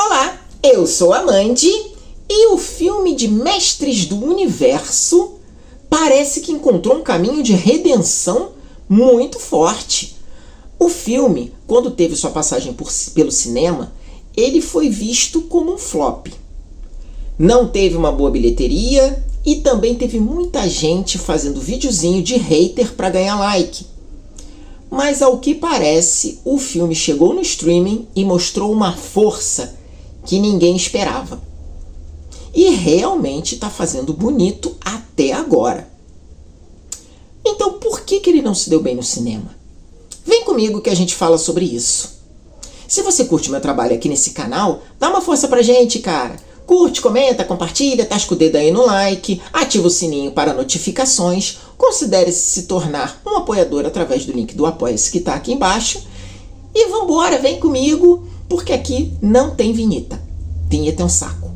Olá, eu sou a Mandy e o filme de Mestres do Universo parece que encontrou um caminho de redenção muito forte. O filme, quando teve sua passagem pelo cinema, ele foi visto como um flop. Não teve uma boa bilheteria e também teve muita gente fazendo videozinho de hater para ganhar like. Mas ao que parece, o filme chegou no streaming e mostrou uma força que ninguém esperava. E realmente está fazendo bonito até agora. Então por que ele não se deu bem no cinema? Vem comigo que a gente fala sobre isso. Se você curte meu trabalho aqui nesse canal, dá uma força pra gente, cara. Curte, comenta, compartilha, tasca o dedo aí no like, ativa o sininho para notificações, considere se tornar um apoiador através do link do Apoia-se que está aqui embaixo. E vambora, vem comigo, porque aqui não tem vinheta. Vinheta é um saco.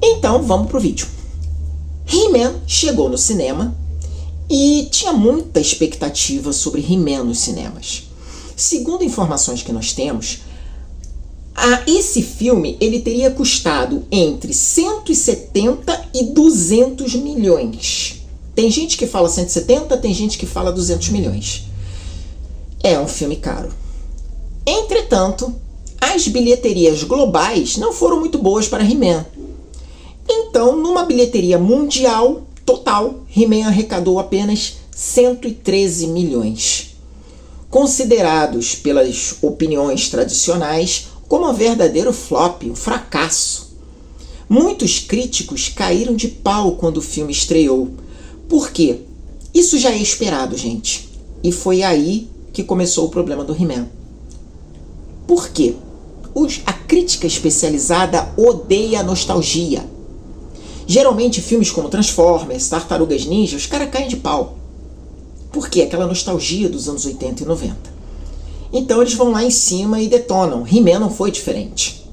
Então vamos pro vídeo. He-Man chegou no cinema e tinha muita expectativa sobre He-Man nos cinemas. Segundo informações que nós temos, esse filme ele teria custado entre 170 e 200 milhões. Tem gente que fala 170, tem gente que fala 200 milhões. É um filme caro. Entretanto, as bilheterias globais não foram muito boas para He-Man. Então, numa bilheteria mundial total, He-Man arrecadou apenas 113 milhões. Considerados pelas opiniões tradicionais como um verdadeiro flop, um fracasso. Muitos críticos caíram de pau quando o filme estreou. Por quê? Isso já é esperado, gente. E foi aí que começou o problema do He-Man. Por quê? A crítica especializada odeia a nostalgia. Geralmente filmes como Transformers, Tartarugas Ninja, os caras caem de pau. Por quê? Aquela nostalgia dos anos 80 e 90. Então eles vão lá em cima e detonam. He-Man não foi diferente.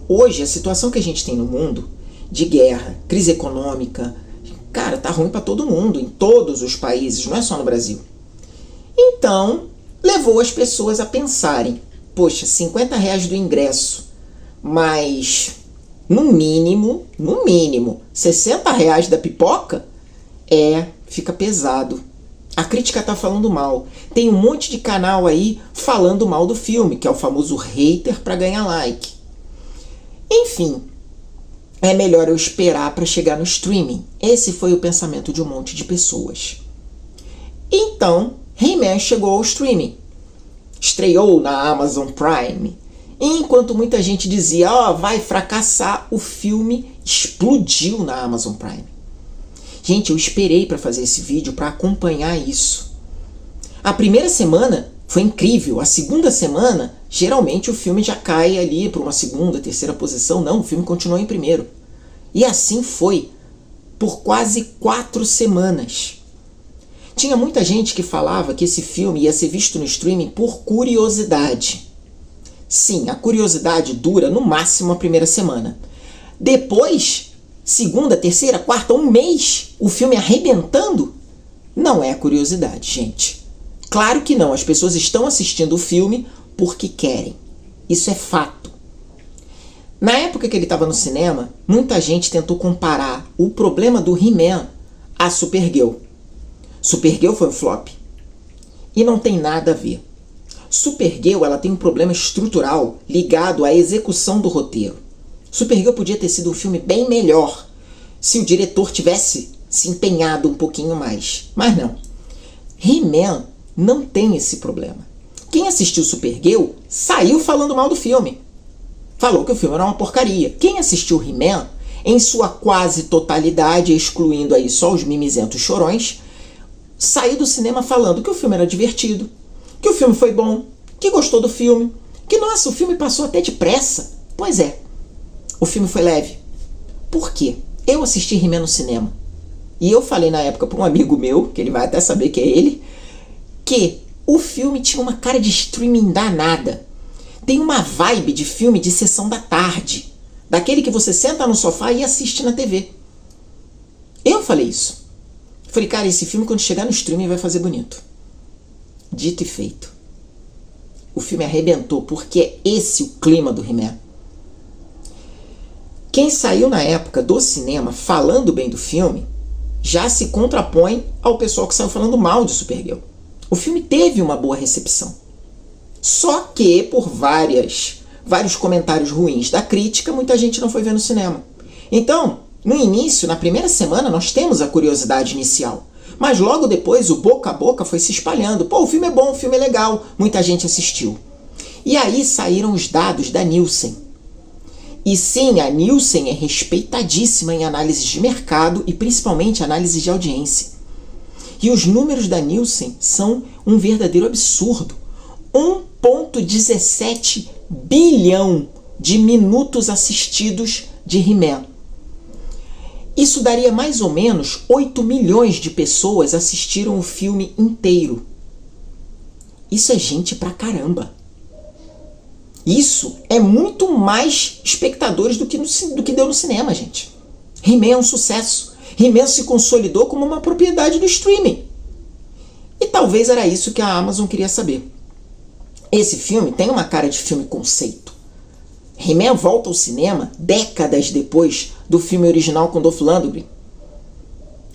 Hoje, a situação que a gente tem no mundo, de guerra, crise econômica, cara, tá ruim para todo mundo, em todos os países, não é só no Brasil. Então, levou as pessoas a pensarem, poxa, R$50 do ingresso, mas no mínimo, R$60 da pipoca, fica pesado. A crítica tá falando mal. Tem um monte de canal aí falando mal do filme, que é o famoso hater para ganhar like. Enfim, é melhor eu esperar para chegar no streaming. Esse foi o pensamento de um monte de pessoas. Então, He-Man chegou ao streaming. Estreou na Amazon Prime. Enquanto muita gente dizia, vai fracassar, o filme explodiu na Amazon Prime. Gente, eu esperei para fazer esse vídeo para acompanhar isso. A primeira semana foi incrível. A segunda semana, geralmente o filme já cai ali para uma segunda, terceira posição. Não, o filme continuou em primeiro. E assim foi por quase 4 semanas. Tinha muita gente que falava que esse filme ia ser visto no streaming por curiosidade. Sim, a curiosidade dura no máximo a primeira semana. Depois, segunda, terceira, quarta, um mês, o filme arrebentando, não é curiosidade, gente. Claro que não, as pessoas estão assistindo o filme porque querem. Isso é fato. Na época que ele estava no cinema, muita gente tentou comparar o problema do He-Man a Supergirl. Supergirl foi um flop. E não tem nada a ver. Supergirl ela tem um problema estrutural ligado à execução do roteiro. Supergirl podia ter sido um filme bem melhor se o diretor tivesse se empenhado um pouquinho mais. Mas não. He-Man não tem esse problema. Quem assistiu Supergirl saiu falando mal do filme. Falou que o filme era uma porcaria. Quem assistiu He-Man, em sua quase totalidade, excluindo aí só os mimizentos chorões, saiu do cinema falando que o filme era divertido, que o filme foi bom, que gostou do filme, que nossa, o filme passou até depressa. Pois é. O filme foi leve. Por quê? Eu assisti He-Man no cinema. E eu falei na época para um amigo meu, que ele vai até saber que é ele, que o filme tinha uma cara de streaming danada. Tem uma vibe de filme de sessão da tarde. Daquele que você senta no sofá e assiste na TV. Eu falei isso. Falei, cara, esse filme quando chegar no streaming vai fazer bonito. Dito e feito. O filme arrebentou porque é esse o clima do He-Man. Quem saiu na época do cinema falando bem do filme já se contrapõe ao pessoal que saiu falando mal de Supergirl. O filme teve uma boa recepção. Só que, por vários comentários ruins da crítica, muita gente não foi ver no cinema. Então, no início, na primeira semana, nós temos a curiosidade inicial. Mas logo depois, o boca a boca foi se espalhando. Pô, o filme é bom, o filme é legal. Muita gente assistiu. E aí saíram os dados da Nielsen. E sim, a Nielsen é respeitadíssima em análises de mercado e principalmente análises de audiência. E os números da Nielsen são um verdadeiro absurdo. 1,17 bilhão de minutos assistidos de He-Man. Isso daria mais ou menos 8 milhões de pessoas assistiram o filme inteiro. Isso é gente pra caramba. Isso é muito mais espectadores do que deu no cinema, gente. He-Man é um sucesso. He-Man se consolidou como uma propriedade do streaming. E talvez era isso que a Amazon queria saber. Esse filme tem uma cara de filme conceito. He-Man volta ao cinema décadas depois do filme original com Dolph Lundgren.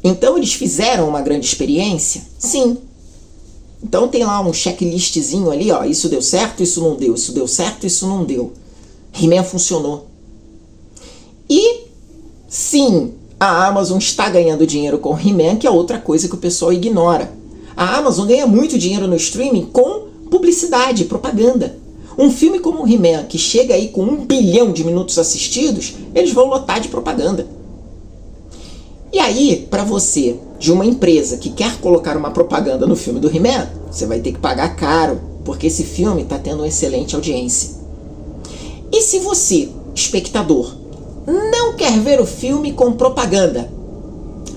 Então eles fizeram uma grande experiência? Sim. Então tem lá um checklistzinho ali, ó, isso deu certo, isso não deu, isso deu certo, isso não deu. He-Man funcionou. E sim, a Amazon está ganhando dinheiro com He-Man, que é outra coisa que o pessoal ignora. A Amazon ganha muito dinheiro no streaming com publicidade, propaganda. Um filme como He-Man, que chega aí com 1 bilhão de minutos assistidos, eles vão lotar de propaganda. E aí, para você, de uma empresa que quer colocar uma propaganda no filme do He-Man, você vai ter que pagar caro, porque esse filme está tendo uma excelente audiência. E se você, espectador, não quer ver o filme com propaganda,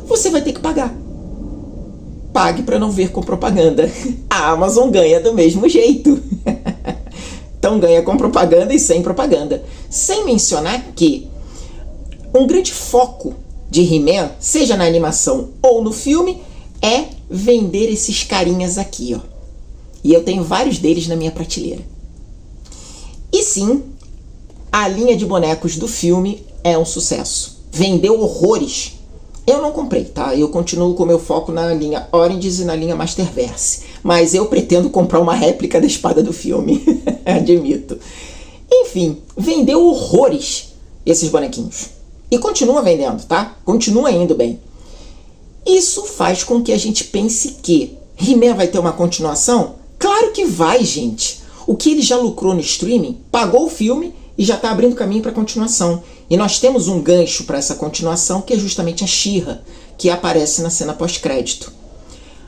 você vai ter que pagar. Pague para não ver com propaganda. A Amazon ganha do mesmo jeito. Então ganha com propaganda e sem propaganda. Sem mencionar que um grande foco de He-Man, seja na animação ou no filme, é vender esses carinhas aqui, ó. E eu tenho vários deles na minha prateleira. E sim, a linha de bonecos do filme é um sucesso. Vendeu horrores. Eu não comprei, tá? Eu continuo com o meu foco na linha Origins e na linha Masterverse. Mas eu pretendo comprar uma réplica da espada do filme. Admito. Enfim, vendeu horrores esses bonequinhos. E continua vendendo, tá? Continua indo bem. Isso faz com que a gente pense que He-Man vai ter uma continuação? Claro que vai, gente. O que ele já lucrou no streaming, pagou o filme e já está abrindo caminho para a continuação. E nós temos um gancho para essa continuação, que é justamente a She-Ra, que aparece na cena pós-crédito.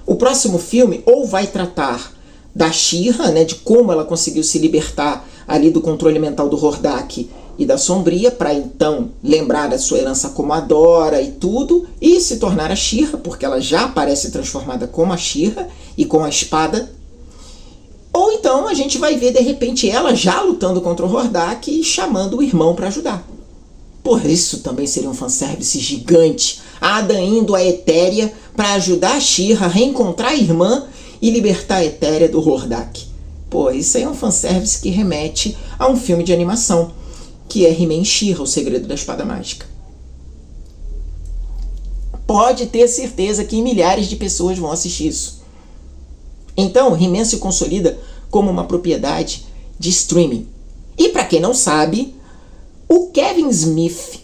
O próximo filme ou vai tratar da She-Ra, né, de como ela conseguiu se libertar ali do controle mental do Hordak e da Sombria, para então lembrar da sua herança como a Dora e tudo, e se tornar a She-Ra, porque ela já aparece transformada como a She-Ra e com a espada. Ou então a gente vai ver de repente ela já lutando contra o Hordak e chamando o irmão para ajudar. Por isso também seria um fanservice gigante. A Adam indo a Etéria para ajudar a She-Ra a reencontrar a irmã e libertar a Etéria do Hordak. Pô, isso aí é um fanservice que remete a um filme de animação, que é He-Man e She-Ra, o Segredo da Espada Mágica. Pode ter certeza que milhares de pessoas vão assistir isso. Então, He-Man se consolida como uma propriedade de streaming. E para quem não sabe, o Kevin Smith,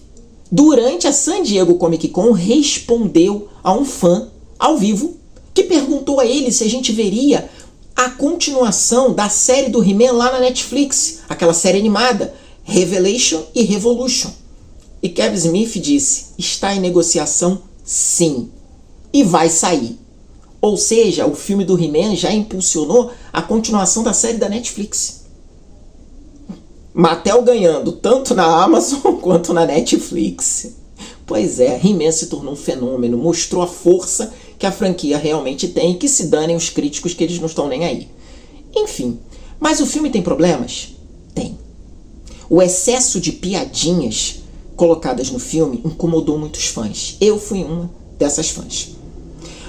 durante a San Diego Comic Con, respondeu a um fã ao vivo que perguntou a ele se a gente veria a continuação da série do He-Man lá na Netflix, aquela série animada, Revelation e Revolution. E Kevin Smith disse: está em negociação sim, e vai sair. Ou seja, o filme do He-Man já impulsionou a continuação da série da Netflix. Mattel ganhando tanto na Amazon quanto na Netflix. Pois é, He-Man se tornou um fenômeno, mostrou a força que a franquia realmente tem e que se danem os críticos que eles não estão nem aí. Enfim, mas o filme tem problemas? Tem. O excesso de piadinhas colocadas no filme incomodou muitos fãs. Eu fui uma dessas fãs.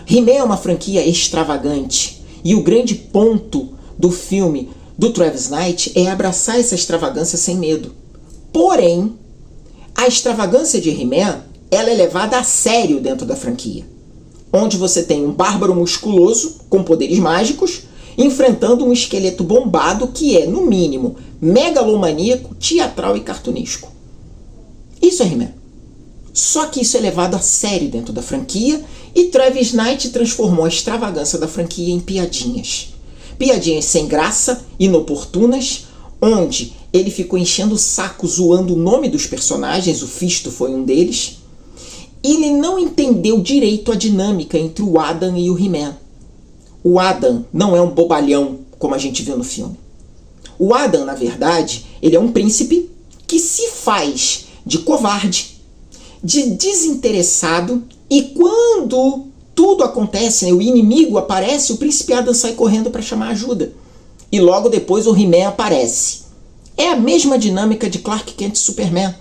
He-Man é uma franquia extravagante e o grande ponto do filme do Travis Knight é abraçar essa extravagância sem medo. Porém, A extravagância de He-Man, ela é levada a sério dentro da franquia, onde você tem um bárbaro musculoso com poderes mágicos enfrentando um esqueleto bombado que é, no mínimo, megalomaníaco, teatral e cartunesco. Isso é He-Man. Só que isso é levado a sério dentro da franquia e Travis Knight transformou a extravagância da franquia em piadinhas. Piadinhas sem graça, inoportunas, onde ele ficou enchendo o saco zoando o nome dos personagens, o Fisto foi um deles, e ele não entendeu direito a dinâmica entre o Adam e o He-Man. O Adam não é um bobalhão, como a gente viu no filme. O Adam, na verdade, ele é um príncipe que se faz de covarde, de desinteressado, e quando tudo acontece, né, o inimigo aparece, o príncipe Adam sai correndo para chamar ajuda. E logo depois o He-Man aparece. É a mesma dinâmica de Clark Kent e Superman.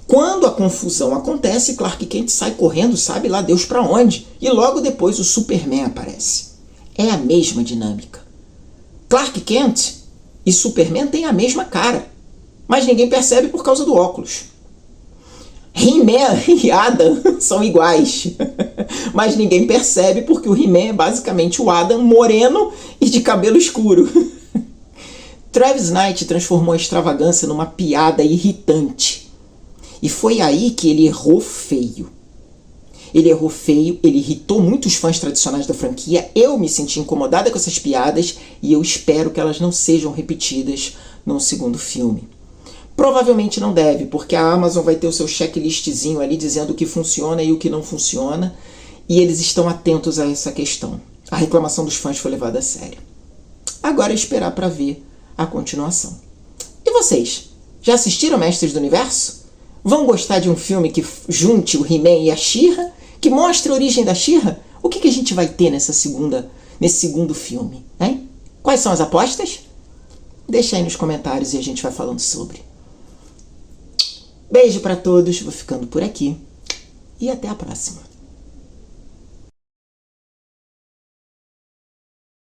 Quando a confusão acontece, Clark Kent sai correndo, sabe lá Deus para onde, e logo depois o Superman aparece. É a mesma dinâmica. Clark Kent e Superman têm a mesma cara, mas ninguém percebe por causa do óculos. He-Man e Adam são iguais, mas ninguém percebe porque o He-Man é basicamente o Adam moreno e de cabelo escuro. Travis Knight transformou a extravagância numa piada irritante. E foi aí que ele errou feio. Ele errou feio, ele irritou muitos fãs tradicionais da franquia. Eu me senti incomodada com essas piadas e eu espero que elas não sejam repetidas no segundo filme. Provavelmente não deve, porque a Amazon vai ter o seu checklistzinho ali dizendo o que funciona e o que não funciona, e eles estão atentos a essa questão. A reclamação dos fãs foi levada a sério. Agora é esperar para ver a continuação. E vocês? Já assistiram Mestres do Universo? Vão gostar de um filme que junte o He-Man e a She-Ra? Que mostre a origem da She-Ra? O que a gente vai ter nesse segundo filme? Hein? Quais são as apostas? Deixa aí nos comentários e a gente vai falando sobre. Beijo para todos, vou ficando por aqui e até a próxima.